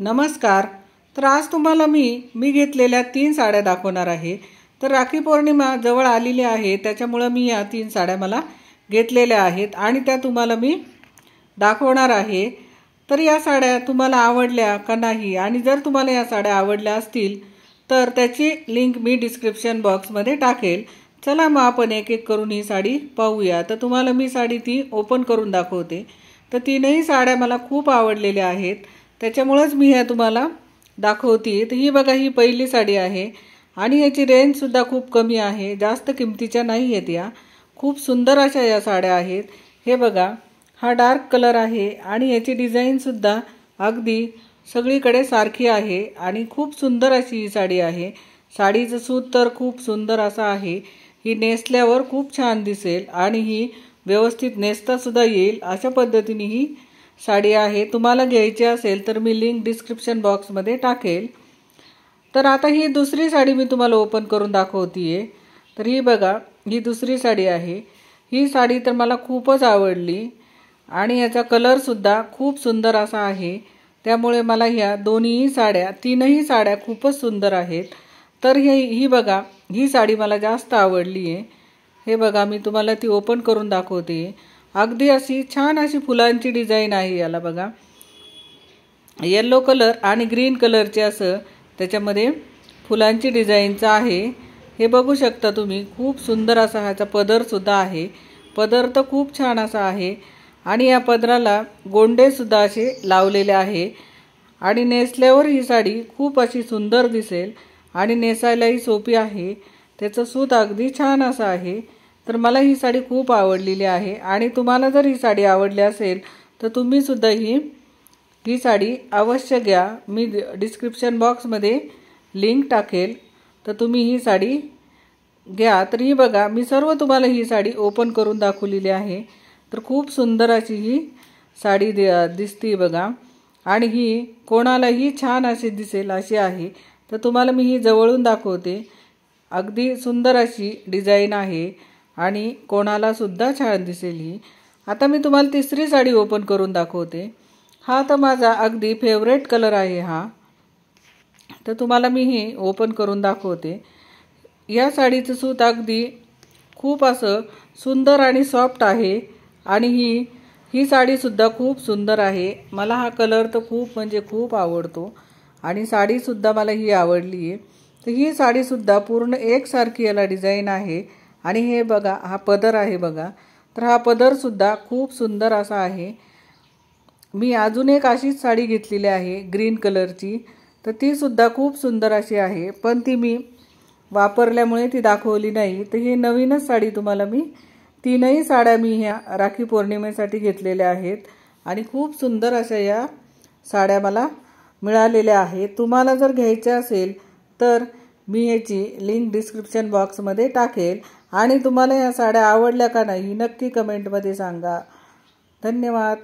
नमस्कार। तर आज तुम्हाला मी घेतलेल्या 3 साड्या दाखवणार आहे। तर राखी पौर्णिमा जवळ आलेली आहे, त्याच्यामुळे मी या 3 साड्या मला घेतलेल्या आहेत आणि त्या तुम्हाला मी दाखवणार आहे। तर या साड्या तुम्हाला आवडल्या का नाही आणि जर तुम्हाला या साड्या आवडल्या असतील तर त्याची लिंक मी डिस्क्रिप्शन बॉक्समध्ये टाकेल। चला मग आपण एक एक करून ही साडी पाहूया। तर तुम्हाला मी साडी ती ओपन करून दाखवते। तर तीनही साड्या मला खूप आवडलेल्या आहेत, त्याच्यामुळेच मी ह्या तुम्हाला दाखवते। तर ही बघा, ही पहिली साडी आहे आणि याची रेंज सुद्धा खूप कमी आहे, जास्त किमतीच्या नाही आहेत या। खूप सुंदर अशा या साड्या आहेत। हे बघा, हा डार्क कलर आहे आणि याची डिझाइन सुद्धा अगदी सगळीकडे सारखी आहे आणि खूप सुंदर अशी ही साडी आहे। साडीचं सूत तर खूप सुंदर असं आहे, ही नेसल्यावर खूप छान दिसेल आणि ही व्यवस्थित नेसता सुद्धा येईल अशा पद्धतीने ही साडी आहे। तुम्हाला घ्यायची असेल तर मी लिंक डिस्क्रिप्शन बॉक्समध्ये टाकेल। तर आता ही दुसरी साडी मी तुम्हाला ओपन करून दाखवतेय। तर ही बघा, ही दुसरी साडी आहे। ही साडी तर मला खूपच आवडली आणि याचा कलर सुद्धा खूप सुंदर असा आहे, त्यामुळे मला ह्या दोन्ही साड्या, तीनही साड्या खूपच सुंदर आहेत। तर ही बघा, ही साडी मला जास्त आवडली आहे। हे बघा, मी तुम्हाला ती ओपन करून दाखवते। अगदी अशी छान अशी फुलांची डिझाइन आहे याला बघा, येलो कलर आणि ग्रीन कलरचे असं त्याच्यामध्ये फुलांची डिझाइनचं आहे। हे बघू शकता तुम्ही, खूप सुंदर असा ह्याचा पदर सुद्धा आहे। पदर तर खूप छान असा आहे आणि या पदराला गोंडे सुद्धा असे लावलेले आहे आणि नेसल्यावर ही साडी खूप अशी सुंदर दिसेल आणि नेसायलाही सोपी आहे। त्याचं सूत अगदी छान असं आहे। तर मला ही साडी खूप आवडलेली आहे आणि तुम्हाला जर ही साडी आवडली असेल तर तुम्ही सुद्धा ही साडी अवश्य घ्या। मी डिस्क्रिप्शन बॉक्समध्ये लिंक टाकेल, तर तुम्ही ही साडी घ्या। तर ही बघा, मी सर्व तुम्हाला ही साडी ओपन करून दाखवलेली आहे। तर खूप सुंदर अशी ही साडी दिसते बघा आणि ही कोणालाही छान अशी दिसेल अशी आहे। तर तुम्हाला मी ही जवळून दाखवते। अगदी सुंदर अशी डिझाइन आहे आणि कोणाला सुद्धा छान दिसेल ही। आता मी तुम्हाला तिसरी साडी ओपन करून दाखवते। हा तर माझा अगदी फेवरेट कलर आहे हा। तर तुम्हाला मी ही ओपन करून दाखवते। या साडीचं सूत अगदी खूप असं सुंदर आणि सॉफ्ट आहे आणि ही साडी सुद्धा खूप सुंदर आहे। मला हा कलर तर खूप म्हणजे खूप आवडतो आणि साडी सुद्धा मला ही आवडली आहे। तर ही साडी सुद्धा पूर्ण एकसारखी याला डिझाइन आहे आणि हे बघा, हा पदर आहे बघा। तर हा पदर सुद्धा खूप सुंदर असा आहे। मी अजून एक अशीच साडी घेतलेली आहे ग्रीन कलरची, तर ती सुद्धा खूप सुंदर अशी आहे, पण ती मी वापरल्यामुळे ती दाखवली नाही। तर ही नवीनच साडी तुम्हाला मी, तीनही साड्या मी ह्या राखी पौर्णिमेसाठी घेतलेल्या आहेत आणि खूप सुंदर अशा या साड्या मला मिळालेल्या आहेत। तुम्हाला जर घ्यायच्या असेल तर मी याची लिंक डिस्क्रिप्शन बॉक्समध्ये टाकेल आणि तुम्हाला ह्या साड्या आवडल्या का नाही नक्की कमेंटमध्ये सांगा। धन्यवाद।